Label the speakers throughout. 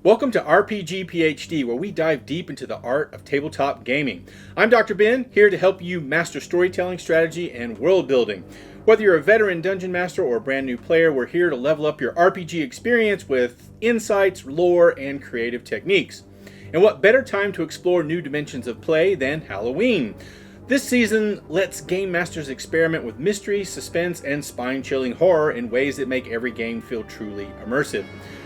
Speaker 1: Welcome to RPG PhD, where we dive deep into the art of tabletop gaming. I'm Dr. Ben, here to help you master storytelling, strategy, and world building. Whether you're a veteran dungeon master or a brand new player, we're here to level up your RPG experience with insights, lore, and creative techniques. And what better time to explore new dimensions of play than Halloween? This season lets game masters experiment with mystery, suspense, and spine-chilling horror in ways that make every game feel truly immersive.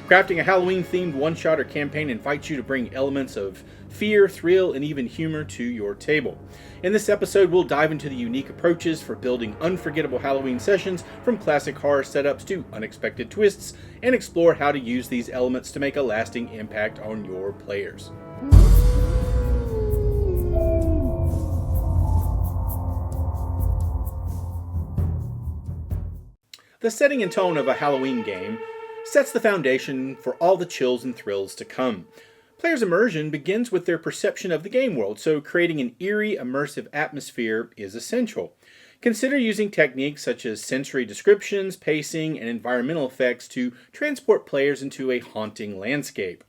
Speaker 1: Crafting a Halloween-themed one-shot or campaign invites you to bring elements of fear, thrill, and even humor to your table. In this episode, we'll dive into the unique approaches for building unforgettable Halloween sessions, from classic horror setups to unexpected twists, and explore how to use these elements to make a lasting impact on your players. The setting and tone of a Halloween game sets the foundation for all the chills and thrills to come. Players' immersion begins with their perception of the game world, so creating an eerie, immersive atmosphere is essential. Consider using techniques such as sensory descriptions, pacing, and environmental effects to transport players into a haunting landscape.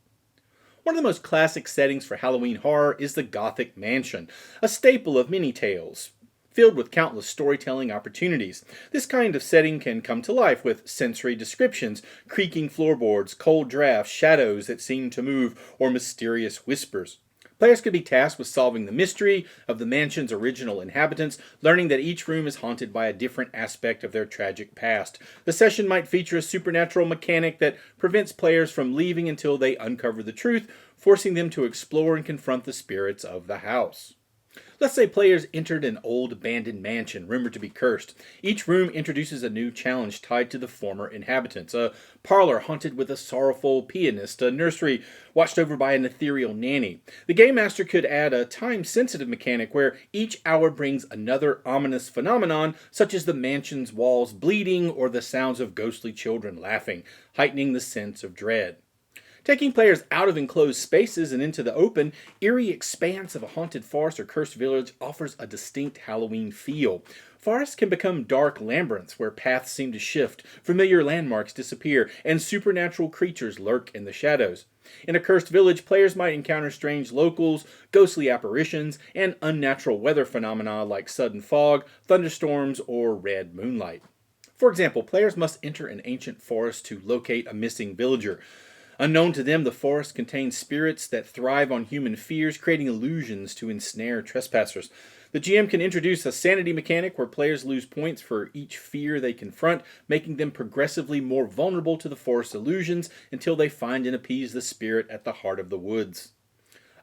Speaker 1: One of the most classic settings for Halloween horror is the Gothic mansion, a staple of many tales, filled with countless storytelling opportunities. This kind of setting can come to life with sensory descriptions, creaking floorboards, cold drafts, shadows that seem to move, or mysterious whispers. Players could be tasked with solving the mystery of the mansion's original inhabitants, learning that each room is haunted by a different aspect of their tragic past. The session might feature a supernatural mechanic that prevents players from leaving until they uncover the truth, forcing them to explore and confront the spirits of the house. Let's say players entered an old abandoned mansion rumored to be cursed. Each room introduces a new challenge tied to the former inhabitants. A parlor haunted with a sorrowful pianist, a nursery watched over by an ethereal nanny. The game master could add a time-sensitive mechanic where each hour brings another ominous phenomenon, such as the mansion's walls bleeding or the sounds of ghostly children laughing, heightening the sense of dread. Taking players out of enclosed spaces and into the open, eerie expanse of a haunted forest or cursed village offers a distinct Halloween feel. Forests can become dark labyrinths where paths seem to shift, familiar landmarks disappear, and supernatural creatures lurk in the shadows. In a cursed village, players might encounter strange locals, ghostly apparitions, and unnatural weather phenomena like sudden fog, thunderstorms, or red moonlight. For example, players must enter an ancient forest to locate a missing villager. Unknown to them, the forest contains spirits that thrive on human fears, creating illusions to ensnare trespassers. The GM can introduce a sanity mechanic where players lose points for each fear they confront, making them progressively more vulnerable to the forest's illusions until they find and appease the spirit at the heart of the woods.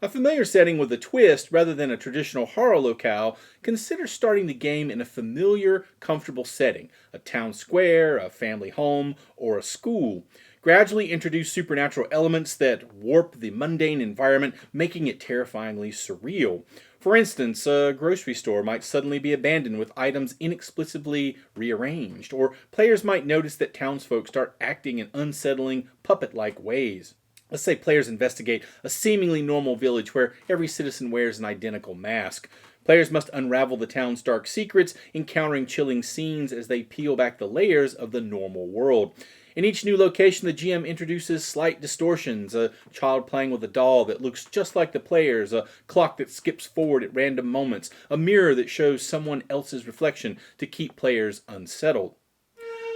Speaker 1: A familiar setting with a twist rather than a traditional horror locale, consider starting the game in a familiar, comfortable setting, a town square, a family home, or a school. Gradually introduce supernatural elements that warp the mundane environment, making it terrifyingly surreal. For instance, a grocery store might suddenly be abandoned with items inexplicably rearranged, or players might notice that townsfolk start acting in unsettling, puppet-like ways. Let's say players investigate a seemingly normal village where every citizen wears an identical mask. Players must unravel the town's dark secrets, encountering chilling scenes as they peel back the layers of the normal world. In each new location, the GM introduces slight distortions, a child playing with a doll that looks just like the players, a clock that skips forward at random moments, a mirror that shows someone else's reflection to keep players unsettled.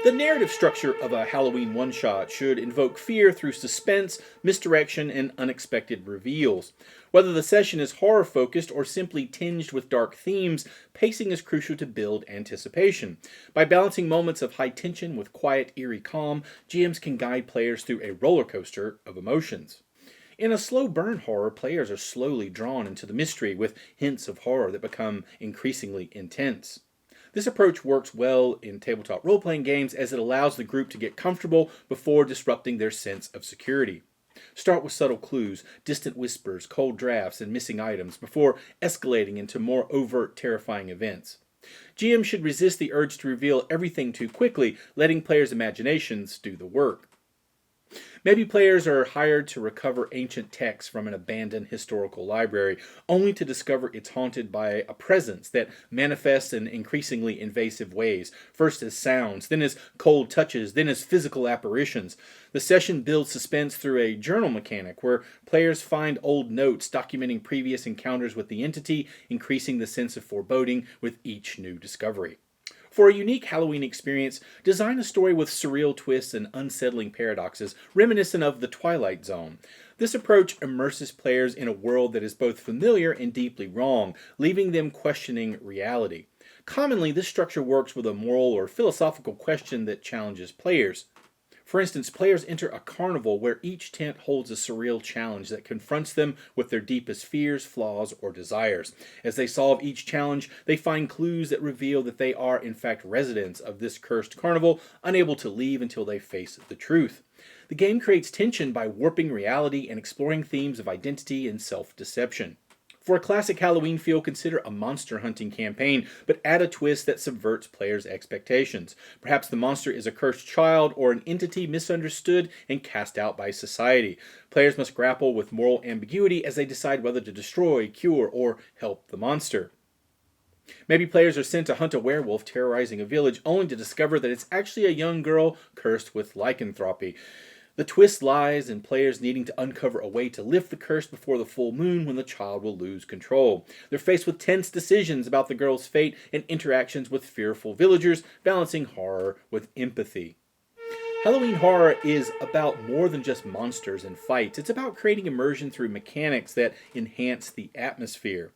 Speaker 1: The narrative structure of a Halloween one-shot should invoke fear through suspense, misdirection, and unexpected reveals. Whether the session is horror-focused or simply tinged with dark themes, pacing is crucial to build anticipation. By balancing moments of high tension with quiet, eerie calm, GMs can guide players through a roller coaster of emotions. In a slow burn horror, players are slowly drawn into the mystery with hints of horror that become increasingly intense. This approach works well in tabletop role-playing games as it allows the group to get comfortable before disrupting their sense of security. Start with subtle clues, distant whispers, cold drafts, and missing items before escalating into more overt, terrifying events. GM should resist the urge to reveal everything too quickly, letting players' imaginations do the work. Maybe players are hired to recover ancient texts from an abandoned historical library, only to discover it's haunted by a presence that manifests in increasingly invasive ways, first as sounds, then as cold touches, then as physical apparitions. The session builds suspense through a journal mechanic where players find old notes documenting previous encounters with the entity, increasing the sense of foreboding with each new discovery. For a unique Halloween experience, design a story with surreal twists and unsettling paradoxes reminiscent of The Twilight Zone. This approach immerses players in a world that is both familiar and deeply wrong, leaving them questioning reality. Commonly, this structure works with a moral or philosophical question that challenges players. For instance, players enter a carnival where each tent holds a surreal challenge that confronts them with their deepest fears, flaws, or desires. As they solve each challenge, they find clues that reveal that they are in fact residents of this cursed carnival, unable to leave until they face the truth. The game creates tension by warping reality and exploring themes of identity and self-deception. For a classic Halloween feel, consider a monster hunting campaign, but add a twist that subverts players' expectations. Perhaps the monster is a cursed child or an entity misunderstood and cast out by society. Players must grapple with moral ambiguity as they decide whether to destroy, cure, or help the monster. Maybe players are sent to hunt a werewolf terrorizing a village only to discover that it's actually a young girl cursed with lycanthropy. The twist lies in players needing to uncover a way to lift the curse before the full moon when the child will lose control. They're faced with tense decisions about the girl's fate and interactions with fearful villagers, balancing horror with empathy. Halloween horror is about more than just monsters and fights. It's about creating immersion through mechanics that enhance the atmosphere.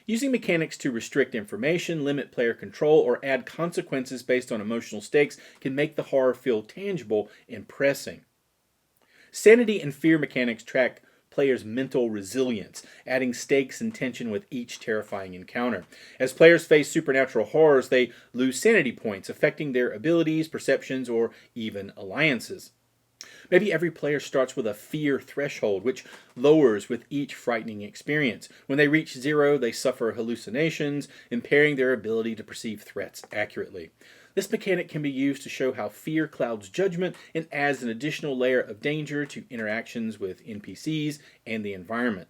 Speaker 1: Using mechanics to restrict information, limit player control, or add consequences based on emotional stakes can make the horror feel tangible and pressing. Sanity and fear mechanics track players' mental resilience, adding stakes and tension with each terrifying encounter. As players face supernatural horrors, they lose sanity points, affecting their abilities, perceptions, or even alliances. Maybe every player starts with a fear threshold, which lowers with each frightening experience. When they reach 0, they suffer hallucinations, impairing their ability to perceive threats accurately. This mechanic can be used to show how fear clouds judgment and adds an additional layer of danger to interactions with NPCs and the environment.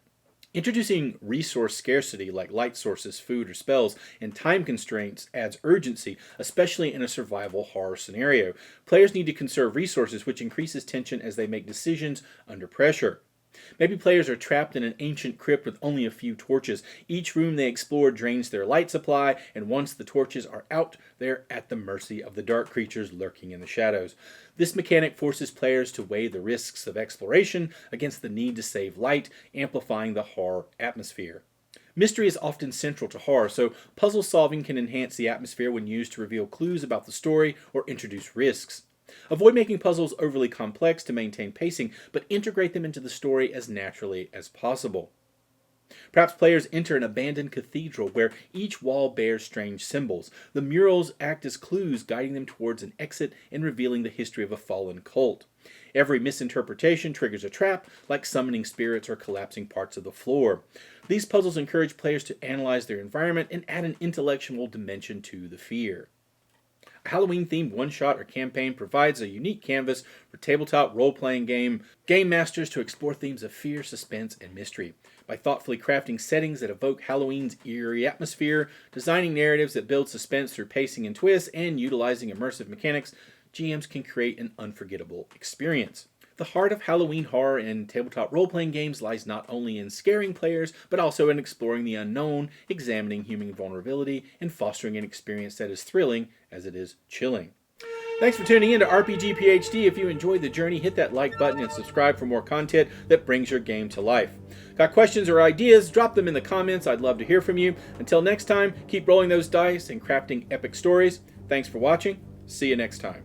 Speaker 1: Introducing resource scarcity like light sources, food, or spells, and time constraints adds urgency, especially in a survival horror scenario. Players need to conserve resources, which increases tension as they make decisions under pressure. Maybe players are trapped in an ancient crypt with only a few torches. Each room they explore drains their light supply, and once the torches are out, they're at the mercy of the dark creatures lurking in the shadows. This mechanic forces players to weigh the risks of exploration against the need to save light, amplifying the horror atmosphere. Mystery is often central to horror, so puzzle solving can enhance the atmosphere when used to reveal clues about the story or introduce risks. Avoid making puzzles overly complex to maintain pacing, but integrate them into the story as naturally as possible. Perhaps players enter an abandoned cathedral where each wall bears strange symbols. The murals act as clues, guiding them towards an exit and revealing the history of a fallen cult. Every misinterpretation triggers a trap, like summoning spirits or collapsing parts of the floor. These puzzles encourage players to analyze their environment and add an intellectual dimension to the fear. A Halloween-themed one-shot or campaign provides a unique canvas for tabletop role-playing game masters to explore themes of fear, suspense, and mystery. By thoughtfully crafting settings that evoke Halloween's eerie atmosphere, designing narratives that build suspense through pacing and twists, and utilizing immersive mechanics, GMs can create an unforgettable experience. The heart of Halloween horror and tabletop role-playing games lies not only in scaring players, but also in exploring the unknown, examining human vulnerability, and fostering an experience that is thrilling as it is chilling. Thanks for tuning in to RPG PhD. If you enjoyed the journey, hit that like button and subscribe for more content that brings your game to life. Got questions or ideas? Drop them in the comments. I'd love to hear from you. Until next time, keep rolling those dice and crafting epic stories. Thanks for watching. See you next time.